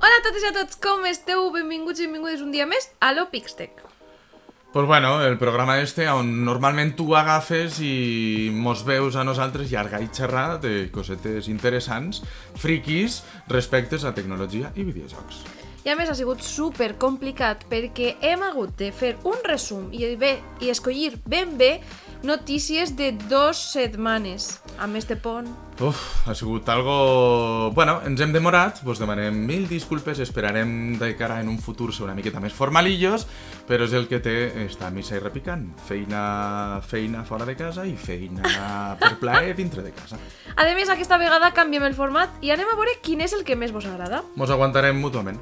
Hola a totes i a tots, com esteu? Benvinguts i benvingudes un dia més a l'Opixtec. Pues bueno, el programa on normalment tu agafes i mos veus a nosaltres llargar i xerrar de cosetes interessants, friquis, respecte a tecnologia i videojocs. I a més ha sigut super complicat perquè hem hagut de fer un resum i escollir ben bé notícies de 2 setmanes amb este pont. Ha sigut algo... Bueno, ens hem demorat, vos demanem mil disculpes, esperarem de cara en un futur ser una miqueta més formalillos, però és el que té esta missa i repicant. Feina fora de casa i feina per plaer dintre de casa. A més, aquesta vegada canviem el format i anem a veure quin és el que més vos agrada. Mos aguantarem mútuament.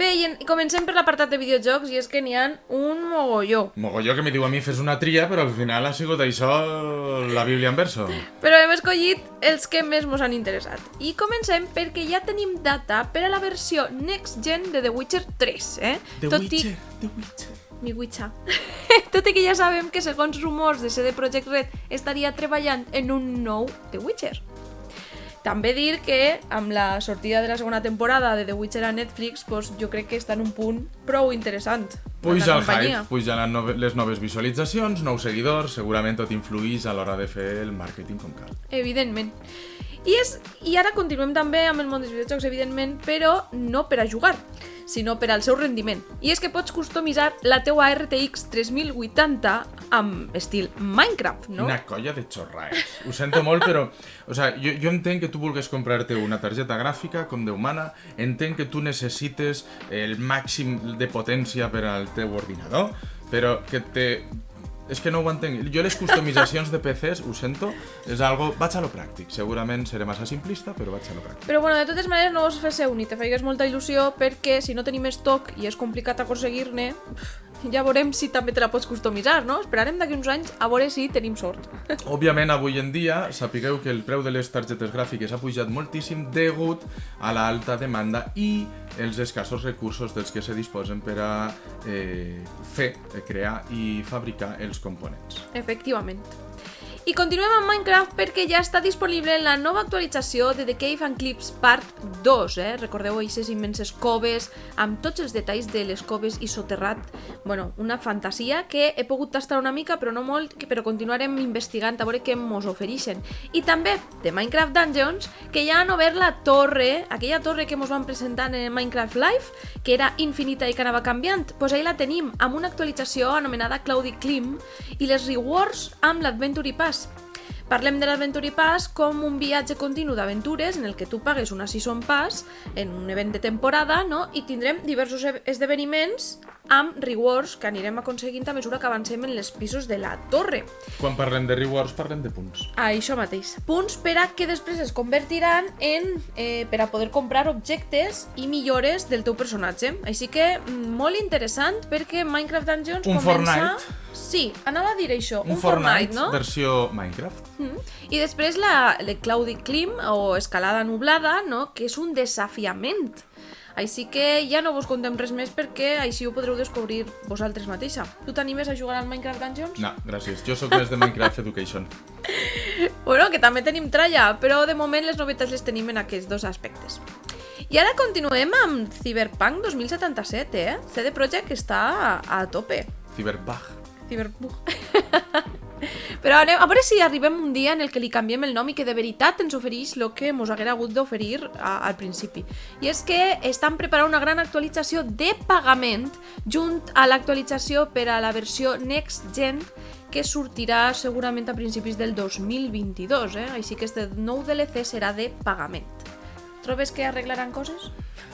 Bé, i comencem per l'apartat de videojocs i és que n'hi ha un mogolló. Mogolló que me diu a mi fes una tria, però al final ha sigut això la Bíblia en verso. Però hem escollit els que més mos han interessat. I comencem perquè ja tenim data per a la versió Next Gen de The Witcher 3, The Witcher. Mi Witcher. Tot i que ja sabem que segons rumors de CD Projekt Red estaria treballant en un nou The Witcher. També dir que amb la sortida de la segona temporada de The Witcher a Netflix, pues, jo crec que està en un punt prou interessant. Puja el hype, puja les noves visualitzacions, nous seguidors, segurament tot influïx a l'hora de fer el màrqueting com cal. Evidentment. I ara continuem també amb el món dels videojocs, evidentment, però no per a jugar, sinó per al seu rendiment. I és que pots customitzar la teua RTX 3080 amb estil Minecraft, no? Una colla de xorraes. Ho sento molt, però... O sigui, jo entenc que tu vulguis comprar-te una targeta gràfica com Déu mana, entenc que tu necessites el màxim de potència per al teu ordinador, però que te... És que no ho entenc. Jo les customitzacions de PCs, ho sento, és algo... Vaig a lo pràctic. Segurament seré massa simplista, però vaig a lo pràctic. Però bueno, de totes maneres no us fesseu ni te feigues molta il·lusió perquè si no tenim estoc i és complicat aconseguir-ne, ja veurem si també te la pots customitzar, no? Esperarem d'aquí uns anys a veure si tenim sort. Òbviament, avui en dia, sapigueu que el preu de les targetes gràfiques ha pujat moltíssim degut a l'alta demanda i els escassos recursos dels que se disposen per a crear i fabricar els components. Efectivament. I continuem amb Minecraft perquè ja està disponible la nova actualització de The Cave and Cliffs Part 2, Recordeu aquestes immenses coves amb tots els detalls de les coves i soterrat. Bueno, una fantasia que he pogut tastar una mica, però no molt, però continuarem investigant a veure què mos ofereixen. I també de Minecraft Dungeons, que ja han obert la torre, aquella torre que mos van presentar en Minecraft Live, que era infinita i que anava canviant. Doncs ahí la tenim, amb una actualització anomenada Cloudy Climb i les rewards amb l'Adventure Pass. Parlem de l'Adventure Pass com un viatge continu d'aventures en el que tu pagues una Season Pass en un event de temporada, no? I tindrem diversos esdeveniments amb rewards que anirem aconseguint a mesura que avancem en les pisos de la torre. Quan parlem de rewards, parlem de punts. Això mateix. Punts per a que després es convertiran en per a poder comprar objectes i millores del teu personatge. Així que molt interessant perquè Minecraft Dungeons comença... Fortnite? Sí, anava a dir això. Un Fortnite, no? Versió Minecraft. I després la Cloudy Climb o escalada nublada, no? Que és un desafiament. Així que ja no vos contem res més perquè així ho podreu descobrir vosaltres mateixa. Tu t'animes a jugar al Minecraft Dungeons? No, gràcies. Jo sóc més de Minecraft Education. Bueno, que també tenim tralla, però de moment les novetats les tenim en aquests dos aspectes. I ara continuem amb Cyberpunk 2077, CD Projekt està a tope. Cyberbug. Però a veure si arribem un dia en el que li canviem el nom i que de veritat ens ofereix el que mos haguera hagut d'oferir al principi. I és que estan preparant una gran actualització de pagament junt a l'actualització per a la versió Next Gen que sortirà segurament a principis del 2022, Així que este nou DLC serà de pagament. Trobes que arreglaran coses?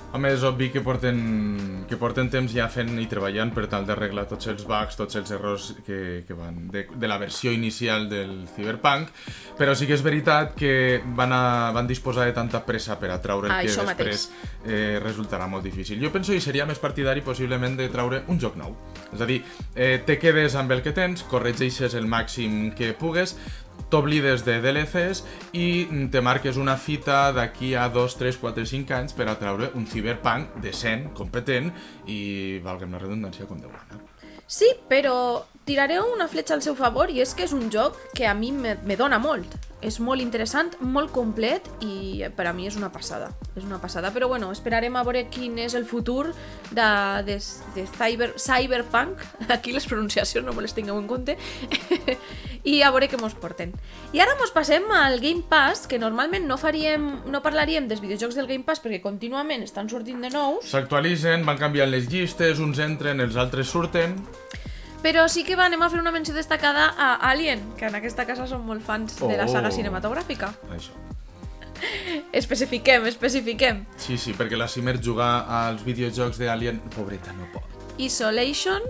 Home, és obvi que porten temps ja fent i treballant per tal d'arreglar tots els bugs, tots els errors que van de la versió inicial del Cyberpunk, però sí que és veritat que van disposar de tanta pressa per a treure el que després resultarà molt difícil. Jo penso que seria més partidari possiblement de treure un joc nou. És a dir, te quedes amb el que tens, corregeixes el màxim que pugues, t'oblides de DLCs i te marques una fita d'aquí a 2, 3, 4, 5 anys per a treure un Cyberpunk decent, competent i, valga'm la redundància, com Déu mana. Sí, però tiraré una fletxa al seu favor i és que és un joc que a mi me dona molt. És molt interessant, molt complet i per a mi és una passada. És una passada, però bueno, esperarem a veure quin és el futur de Cyberpunk. Aquí les pronunciacions no me les tingueu en compte. I a veure què mos porten. I ara mos passem al Game Pass, que normalment no parlaríem dels videojocs del Game Pass perquè contínuament estan sortint de nous. S'actualitzen, van canviant les llistes, uns entren, els altres surten. Però sí que anem a fer una menció destacada a Alien, que en aquesta casa som molt fans de la saga cinematogràfica. Això. Especifiquem. Sí, perquè la Simer jugar als videojocs d'Alien, pobreta, no pot. Isolation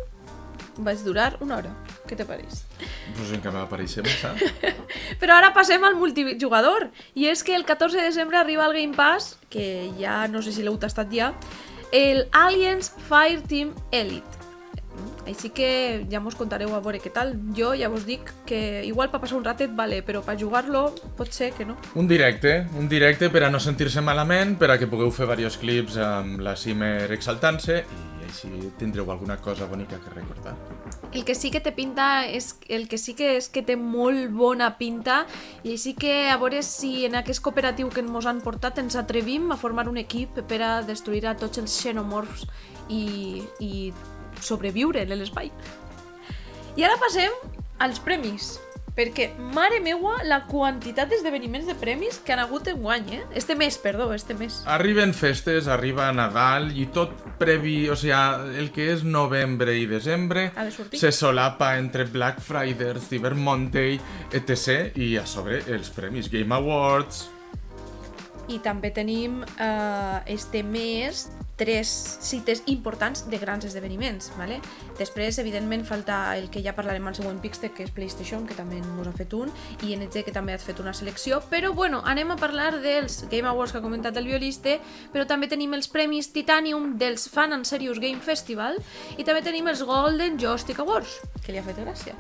vaig durar 1 hora. Què te pareix? Pues encara m'apareixer massa. Però ara passem al multijugador. I és que el 14 de desembre arriba al Game Pass, que ja no sé si l'heu tastat ja, el Aliens Fireteam Elite. Així que ja mos contareu a veure què tal. Jo ja vos dic que igual per passar un ratet vale, però per jugar-lo pot ser que no. Un directe per a no sentir-se malament, per a que pugueu fer diversos clips amb la Simer exaltant-se i així tindreu alguna cosa bonica que recordar. El que sí que té pinta és que té molt bona pinta i així que a veure si en aquest cooperatiu que ens han portat ens atrevim a formar un equip per a destruir a tots els xenomorfs i sobreviure en l'espai. I ara passem als premis, perquè, mare meua, la quantitat d'esdeveniments de premis que han hagut enguany, Este mes. Arriben festes, arriba Nadal i tot previ, o sigui, el que és novembre i desembre se solapa entre Black Friday, Cyber Monday, etc. I a sobre els premis Game Awards. I també tenim este mes 3 cites importants de grans esdeveniments, ¿vale? Després, evidentment, falta el que ja parlarem al següent Pixtec, que és PlayStation, que també ens ha fet un, i NG, que també ha fet una selecció, però bueno, anem a parlar dels Game Awards que ha comentat el violista, però també tenim els premis Titanium dels Fan and Serious Game Festival, i també tenim els Golden Joystick Awards, que li ha fet gràcia.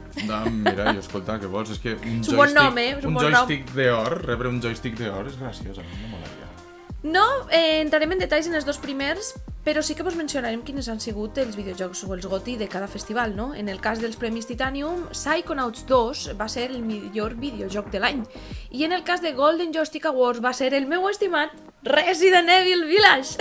Mira, jo escolta, què vols? És que un joystick d'or, rebre un joystick d'or és graciós, a mi no molaria. No entrarem en detalls en els 2 primers, però sí que vos mencionarem quins han sigut els videojocs o els GOTY de cada festival, no? En el cas dels Premis Titanium, Psychonauts 2 va ser el millor videojoc de l'any. I en el cas de Golden Joystick Awards va ser el meu estimat Resident Evil Village.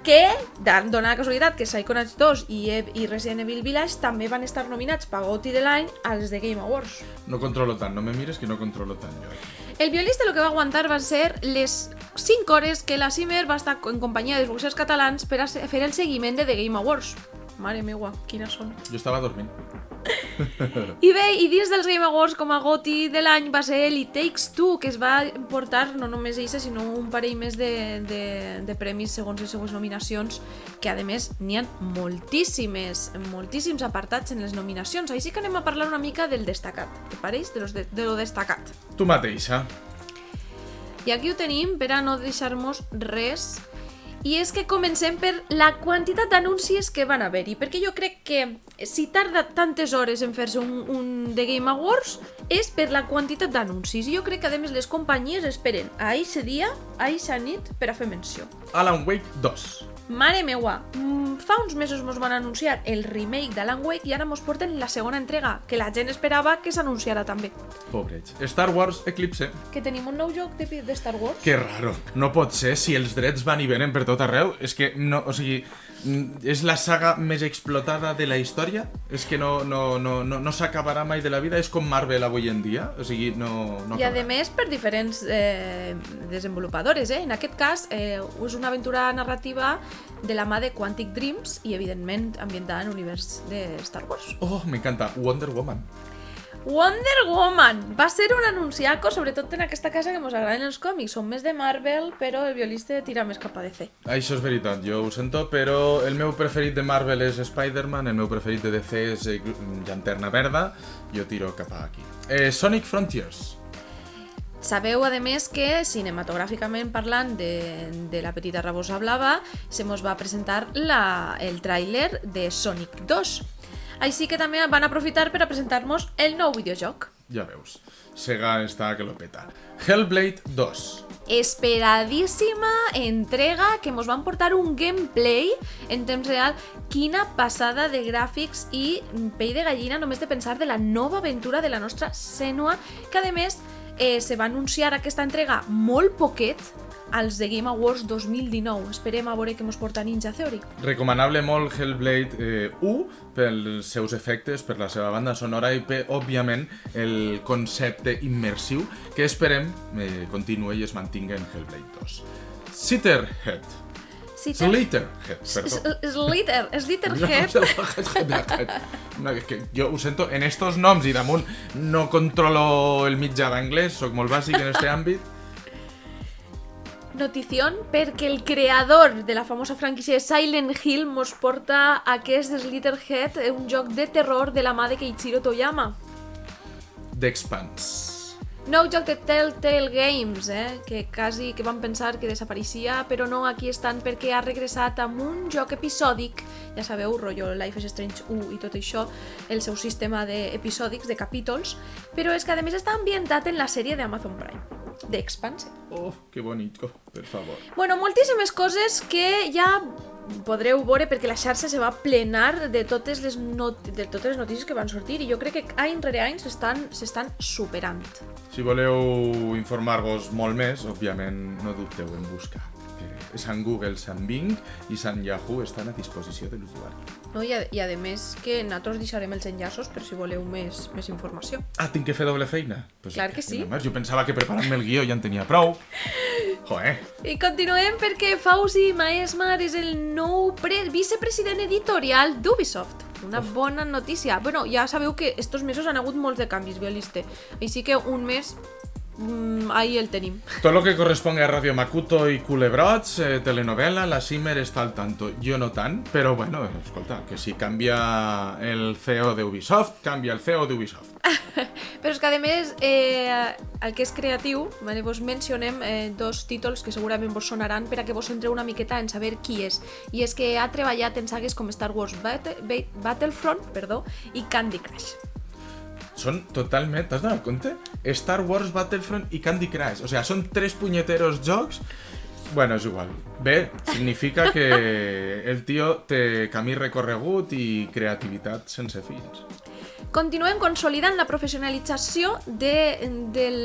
Que, dona la casualitat que Psychonauts 2 i Resident Evil Village també van estar nominats per GOTY de l'any als de Game Awards. No controlo tant, no me mires que no controlo tant jo. El violista el que va aguantar van ser les 5 hores que la Simer va estar en companyia dels bloguers catalans per a fer el seguiment de The Game Awards. Mare meua, quines són. Jo estava dormint. I bé, i dins dels Game Awards com a GOTY de l'any va ser el It Takes Two, que es va portar no només eixa, sinó un parell més de premis segons les seues nominacions, que a més n'hi ha moltíssims apartats en les nominacions. Així que anem a parlar una mica del destacat, te pareix? De lo destacat. Tu mateixa. I aquí ho tenim per a no deixar-nos res. I és que comencem per la quantitat d'anuncis que van haver-hi, perquè jo crec que si tarda tantes hores en fer-se un The Game Awards és per la quantitat d'anuncis. I jo crec que a més les companyies esperen a eixe dia, a eixa nit, per a fer menció. Alan Wake 2. Mare meua, fa uns mesos mos van anunciar el remake d'Alan Wake i ara mos porten la segona entrega, que la gent esperava que s'anunciara també. Pobreig. Star Wars Eclipse. Que tenim un nou joc de Star Wars? Que raro. No pot ser, si els drets van i venen per tot arreu. És que no, o sigui, és la saga més explotada de la història. És que no s'acabarà mai de la vida. És com Marvel avui en dia. O sigui, no I a més per diferents desenvolupadores, En aquest cas és una aventura narrativa de la mà de Quantic Dreams i evidentment ambientada en l'univers de Star Wars. Oh, m'encanta. Wonder Woman. Wonder Woman! Va ser un anunciaco, sobretot en aquesta casa que ens agraden els còmics. Som més de Marvel, però el violista tira més cap a DC. Això és veritat, jo ho sento, però el meu preferit de Marvel és Spider-Man, el meu preferit de DC és Llanterna Verda, jo tiro cap a aquí. Sonic Frontiers. Sabeu, a més, que cinematogràficament parlant de la petita rabosa blava, se mos va presentar el tràiler de Sonic 2. Així que també van aprofitar per a presentar-nos el nou videojoc. ja veus. Sega està que lo peta. Hellblade 2. Esperadíssima entrega que mos van portar un gameplay en temps real. Quina passada de gràfics i pell de gallina només de pensar de la nova aventura de la nostra Senua, que a més se va anunciar aquesta entrega molt poquet als The Game Awards 2019. Esperem a veure què mos porta Ninja Theory. Recomanable molt Hellblade 1 pels seus efectes, per la seva banda sonora i per, òbviament, el concepte immersiu que esperem continuï i es mantingui en Hellblade 2. Slitherhead, perdó. No, és que jo ho sento, en estos noms i damunt no controlo el mitjà d'anglès, soc molt bàsic en este àmbit. Notición perquè el creador de la famosa franquícia Silent Hill mos porta aquest Slitherhead, un joc de terror de la mà de Keiichiro Toyama. The Expanse. Nou joc de Telltale Games, que quasi que van pensar que desapareixia, però no, aquí estan perquè ha regressat amb un joc episòdic, ja sabeu, rotllo Life is Strange 1 i tot això, el seu sistema d'episòdics, de capítols, però és que a més està ambientat en la sèrie d'Amazon Prime, The Expanse. Oh, que bonito, per favor. Bueno, moltíssimes coses que ja podreu veure perquè la xarxa se va plenar de totes les notícies que van sortir i jo crec que any rere any s'estan superant. Si voleu informar-vos molt més, òbviament no dubteu en buscar. Que Sant Google, Sant Bing i Sant Yahoo estan a disposició de l'usuari. No? I a més que nosaltres deixarem els enllaços per si voleu més informació. Ah, tinc que fer doble feina? Pues clar que sí. Jo pensava que preparant-me el guió ja en tenia prou. Joder. I continuem perquè Fauzi Maesmar és el nou vicepresident editorial d'Ubisoft. Una bona notícia. Bueno, ja sabeu que estos mesos han hagut molts de canvis, Violiste. Així que un mes... ahí el tenim. Todo lo que corresponde a Radio Makuto y Culebrots, telenovela, la Simmer está al tanto. Jo no tant, però bueno, escolta, que si canvia el CEO de Ubisoft, canvia el CEO de Ubisoft. Però és que a més, el que és creatiu, vale, vos mencionem dos títols que segurament vos sonaran per a que vos entreu una miqueta en saber qui és. I és que ha treballat en sagues com Star Wars Battlefront i Candy Crush. Són totalment, t'has donat compte? Star Wars, Battlefront i Candy Crush. O sea, són 3 punyeteros jocs. Bueno, és igual. Bé, significa que el tio té camí recorregut i creativitat sense fins. Continuem consolidant la professionalització de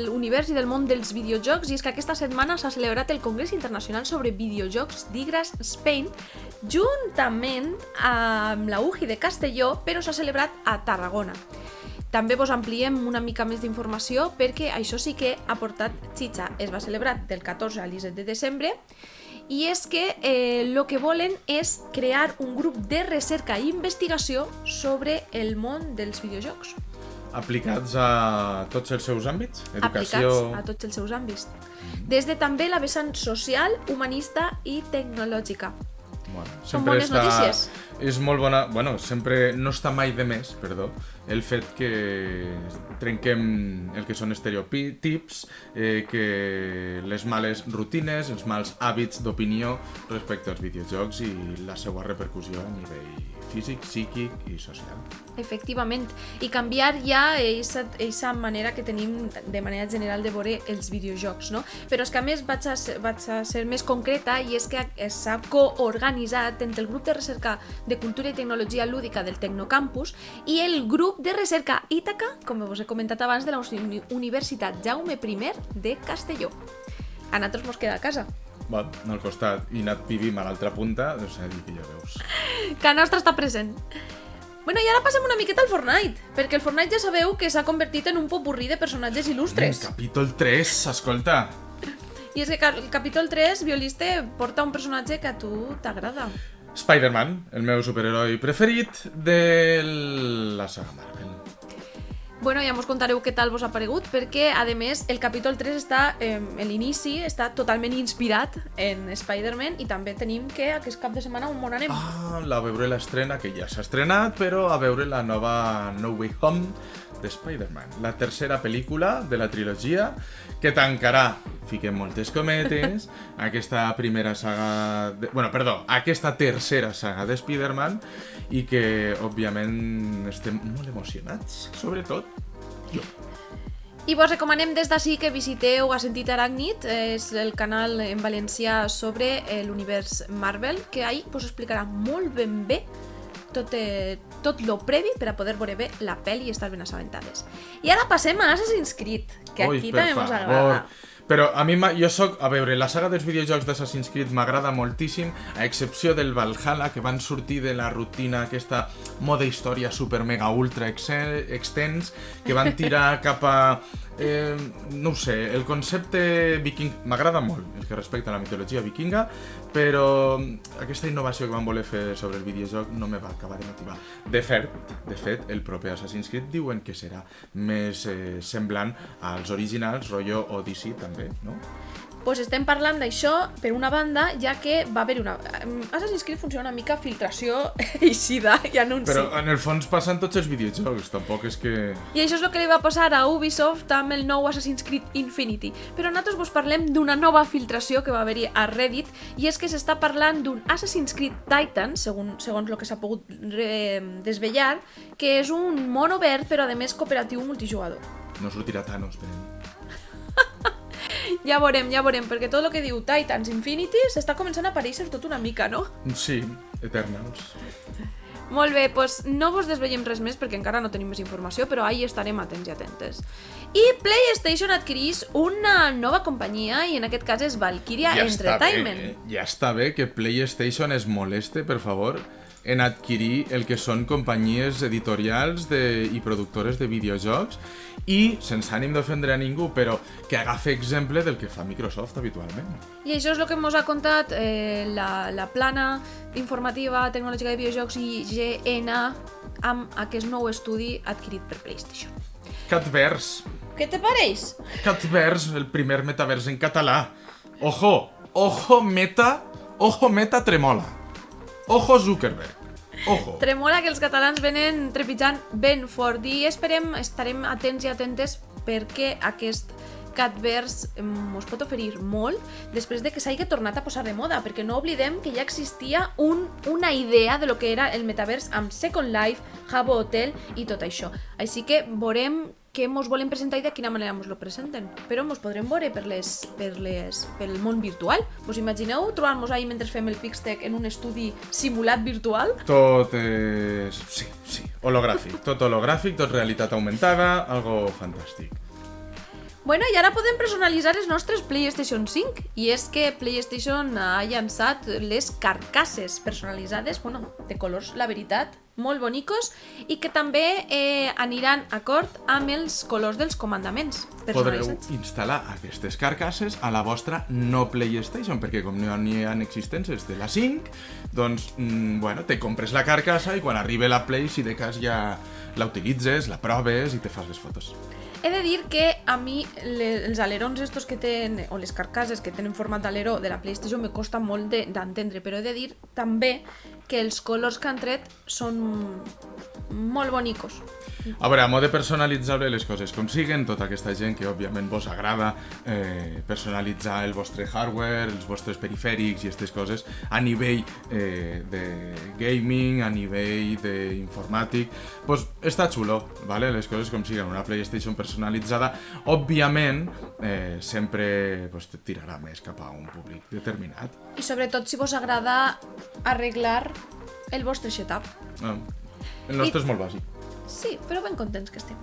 l'univers i del món dels videojocs i és que aquesta setmana s'ha celebrat el Congrés Internacional sobre Videojocs d'Igras Spain juntament amb la UGI de Castelló, però s'ha celebrat a Tarragona. També vos ampliem una mica més d'informació perquè això sí que ha portat xitxa. Es va celebrar del 14 al 17 de desembre i és que el que volen és crear un grup de recerca i investigació sobre el món dels videojocs. Aplicats a tots els seus àmbits? Educació... Aplicats a tots els seus àmbits. Des de també la vessant social, humanista i tecnològica. Bueno, són bones notícies. És molt bona... Bueno, sempre no està mai de més, el fet que trenquem el que són estereotips, que les males rutines, els mals hàbits d'opinió respecte als videojocs i la seva repercussió a nivell físic, psíquic i social. Efectivament, i canviar ja aquesta manera que tenim de manera general de veure els videojocs, no? Però és que a més vaig a ser més concreta i és que s'ha coorganitzat entre el grup de recerca de cultura i tecnologia lúdica del Tecnocampus i el grup de recerca Ítaca, com us he comentat abans, de la Universitat Jaume I de Castelló. A nosaltres mos queda a casa. Va, al costat, i anat vivim a l'altra punta, o sigui, que ja veus. Que nostre està present. Bueno, i ara passem una miqueta al Fortnite, perquè el Fortnite ja sabeu que s'ha convertit en un popurrí de personatges il·lustres. Capítol 3, escolta. I és que el capítol 3, Violiste, porta un personatge que a tu t'agrada. Spider-Man, el meu superheroi preferit de la saga Marvel. Bueno, ja mos contareu què tal vos ha paregut, perquè, a més, el capítol 3 està, l'inici està totalment inspirat en Spider-Man i també tenim que aquest cap de setmana on anem. A veure l'estrena, que ja s'ha estrenat, però a veure la nova No Way Home de Spider-Man, la tercera pel·lícula de la trilogia que tancarà, fiquem moltes cometes, aquesta tercera saga de Spider-Man i que, òbviament, estem molt emocionats, sobretot jo. I vos recomanem des d'ací que visiteu A Sentit Aràcnid, és el canal en valencià sobre l'univers Marvel, que ahí vos explicarà molt ben bé tot lo previ per a poder veure bé la pel·li i estar ben assabentades. I ara passem a Assassin's Creed, que aquí també mos agrada. Però a mi, jo soc, a veure, la saga dels videojocs d'Assassin's Creed m'agrada moltíssim, a excepció del Valhalla, que van sortir de la rutina, aquesta moda història super mega ultra extens, que van tirar cap a... no ho sé, el concepte viking m'agrada molt, el que respecta a la mitologia vikinga, però aquesta innovació que van voler fer sobre el videojoc no me va acabar de motivar. De fet, el proper Assassin's Creed diuen que serà més semblant als originals, rotllo Odyssey també, no? Pues estem parlant d'això per una banda, ja que va haver una... Assassin's Creed funciona una mica filtració eixida i anunci. Però en el fons passen tots els videojocs, tampoc és que... I això és el que li va passar a Ubisoft amb el nou Assassin's Creed Infinity. Però nosaltres vos parlem d'una nova filtració que va haver-hi a Reddit, i és que s'està parlant d'un Assassin's Creed Titan, segons el que s'ha pogut desvetllar, que és un món obert però a més cooperatiu multijugador. No sortirà Thanos, però... Ja veurem, perquè tot el que diu Titans Infinity s'està començant a aparèixer tot una mica, no? Sí, Eternals. Molt bé, doncs no vos desveiem res més perquè encara no tenim més informació, però ahí estarem atents i atentes. I PlayStation adquirís una nova companyia, i en aquest cas és Valkyria Entertainment. Ja està bé que PlayStation es moleste, per favor, en adquirir el que són companyies editorials i productores de videojocs, i, sense ànim d'ofendre a ningú, però que agafi exemple del que fa Microsoft habitualment. I això és el que ens ha contat la plana informativa tecnològica de videojocs IGN amb aquest nou estudi adquirit per PlayStation. Catverse. Què te pareix? Catverse, el primer metavers en català. Ojo meta tremola. Ojo Zuckerberg. Ojo. Tremola que els catalans venen trepitjant ben fort, i estarem atents i atentes perquè aquest Catverse ens pot oferir molt després de que s'hagi tornat a posar de moda, perquè no oblidem que ja existia una idea de lo que era el metavers amb Second Life, Habbo Hotel i tot això. Així que veurem què ens volen presentar i de quina manera ens lo presenten. Però ens podrem veure pel món virtual. Us imagineu trobar-nos ahí mentre fem el Pixtec en un estudi simulat virtual? Tot és... Sí, hologràfic. Tot hologràfic, tot realitat augmentada, algo fantàstic. Bueno, i ara podem personalitzar els nostres PlayStation 5, i és que PlayStation ha llançat les carcasses personalitzades, de colors, la veritat, molt bonicos, i que també aniran acord amb els colors dels comandaments personalitzats. Podreu instal·lar aquestes carcasses a la vostra no PlayStation, perquè com no n'hi ha existències de la 5, doncs, te compres la carcassa i quan arribi la Play, si de cas ja la utilitzes, la proves i te fas les fotos. He de dir que a mi els alerons estos que tenen, o les carcasses que tenen format d'aleró de la PlayStation me costa molt d'entendre, però he de dir també que els colors que han tret són molt bonicos. A veure, a mode personalitzable les coses com siguen, tota aquesta gent que òbviament vos agrada personalitzar el vostre hardware, els vostres perifèrics i aquestes coses a nivell de gaming, a nivell d'informàtic, doncs està xulo, ¿vale? Les coses com siguen. Una PlayStation personalitzada, òbviament, sempre te tirarà més cap a un públic determinat. I sobretot si vos agrada arreglar el vostre setup. El nostre és molt bàsic. Sí, però ben contents que estem.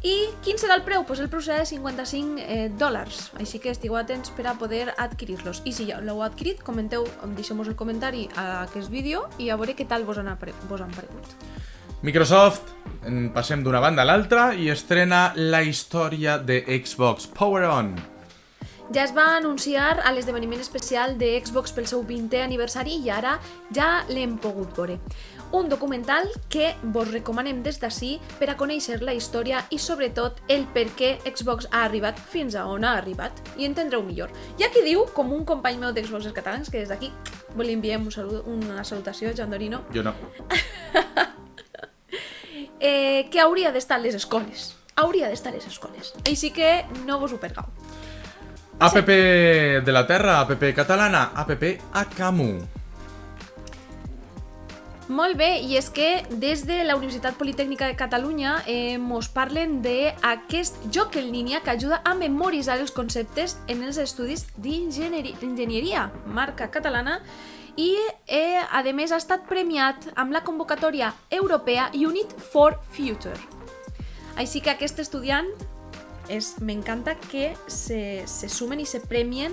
I quin serà el preu? Pues el preu serà de $55, així que estigueu atents per a poder adquirir-los. I si ja l'heu adquirit, comenteu, deixeu-nos el comentari a aquest vídeo i a veure què tal vos han paregut. Microsoft, passem d'una banda a l'altra i estrena la història de Xbox Power On. Ja es va anunciar a l'esdeveniment especial de Xbox pel seu 20è aniversari i ara ja l'hem pogut veure. Un documental que vos recomanem des d'ací per a conèixer la història i sobretot el per què Xbox ha arribat fins a on ha arribat i entendreu millor. Hi ha qui diu, com un company meu d'Xboxers catalans, que des d'aquí li enviem una salutació, Joan Dorino. Jo no. Que hauria d'estar a les escoles. Hauria d'estar a les escoles. Així que no vos ho perdeu. App de la Terra, app catalana, app a Camu. Molt bé, i és que des de la Universitat Politècnica de Catalunya mos parlen d'aquest joc en línia que ajuda a memoritzar els conceptes en els estudis d'enginyeria, marca catalana, i a més ha estat premiat amb la convocatòria europea Unit for Future. Així que aquest estudiant m'encanta que se sumen i se premien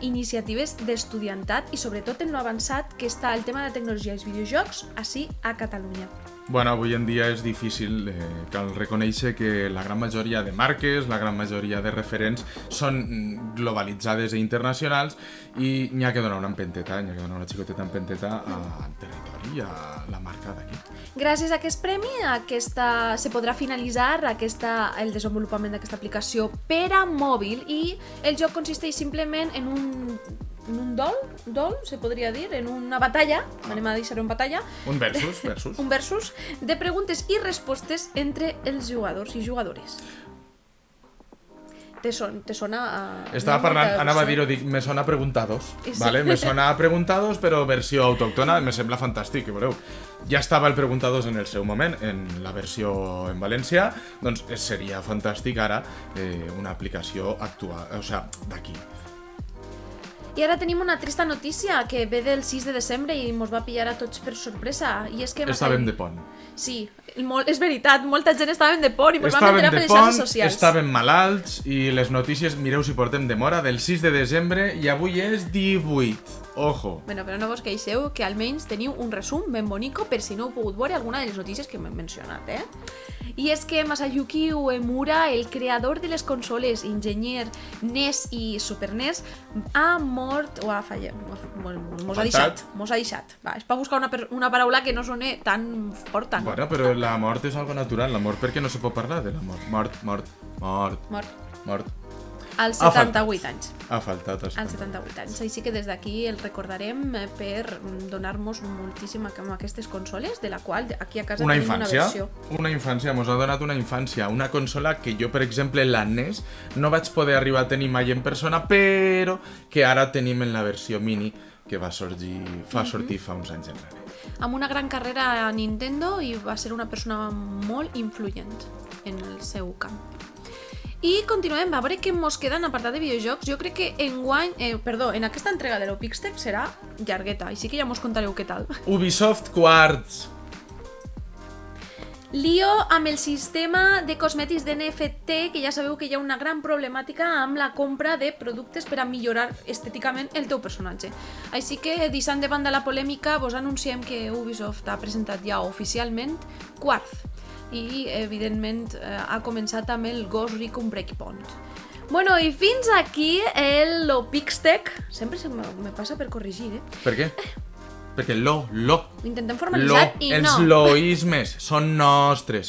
iniciatives d'estudiantat i sobretot en lo avançat que està el tema de tecnologia i els videojocs així a Catalunya. Bueno, avui en dia és difícil, cal reconèixer que la gran majoria de marques, la gran majoria de referents són globalitzades i internacionals i n'hi ha que donar una empenteta, n'hi ha que donar una xicoteta empenteta al territori, a la marca d'aquí. Gràcies a aquest premi se podrà finalitzar el desenvolupament d'aquesta aplicació per a mòbil i el joc consisteix simplement en un dol, se podria dir, en una batalla, anem a deixar-ho en batalla. Un versus. Un versus de preguntes i respostes entre els jugadors i jugadores. Te sona... Estava parlant, anava a dir-ho, me sona a Preguntados, ¿vale? Me sona a Preguntados, però versió autòctona, me sembla fantàstic, que veureu. Ja estava el Preguntados en el seu moment, en la versió en valencià, doncs seria fantàstic ara una aplicació actual, o sigui, d'aquí. I ara tenim una trista notícia que ve del 6 de desembre i mos va pillar a tots per sorpresa. I és que estàvem de pont. Sí, és veritat, molta gent estàvem de pont i mos vam enterar per les xarxes socials. Estàvem malalts i les notícies, mireu si portem demora, del 6 de desembre i avui és 18. Ojo. Bueno, però no vos queixeu, que almenys teniu un resum ben bonico per si no heu pogut veure alguna de les notícies que m'he mencionat, I és que Masayuki Uemura, el creador de les consoles, enginyer NES i Super NES, ha mort o ha fallat, mos ha deixat. Va, és per buscar una paraula que no soni tan forta, no? Bueno, però la mort és algo natural, la mort perquè no se pot parlar de la mort. Mort. Als 78 anys. Ha faltat. Als 78 anys. Així que des d'aquí el recordarem per donar-nos moltíssim amb aquestes consoles, de la qual aquí a casa tenim una versió. Una infància, mos ha donat una infància. Una consola que jo, per exemple, la NES, no vaig poder arribar a tenir mai en persona, però que ara tenim en la versió mini que va sortir fa uns anys enrere. Amb una gran carrera a Nintendo i va ser una persona molt influent en el seu camp. I continuem, a veure què mos queda en apartat de videojocs. Jo crec que en aquesta entrega de l'Opixtec serà llargueta, així que ja mos contareu què tal. Ubisoft Quartz. Lío amb el sistema de cosmètics d'NFT, que ja sabeu que hi ha una gran problemàtica amb la compra de productes per a millorar estèticament el teu personatge. Així que, deixant de banda la polèmica, vos anunciem que Ubisoft ha presentat ja oficialment Quartz i, evidentment, ha començat amb el Ghost Recon Breakpoint. Bueno, i fins aquí l'Opixtec. Sempre me passa per corregir, Per què? Perquè ho intentem formalitzar i no. Els loismes són nostres,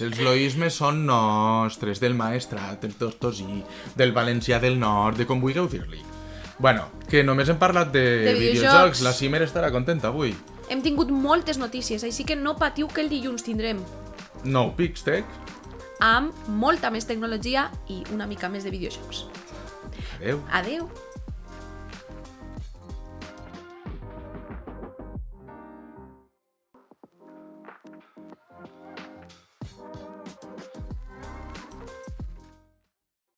del Maestrat, del Tortosí, del Valencià del Nord, de com vulgueu dir-li. Bueno, que només hem parlat de videojocs, la Cimer estarà contenta avui. Hem tingut moltes notícies, així que no patiu que el dilluns tindrem nou Pixtec amb molta més tecnologia i una mica més de videojocs. Adeu. Adeu.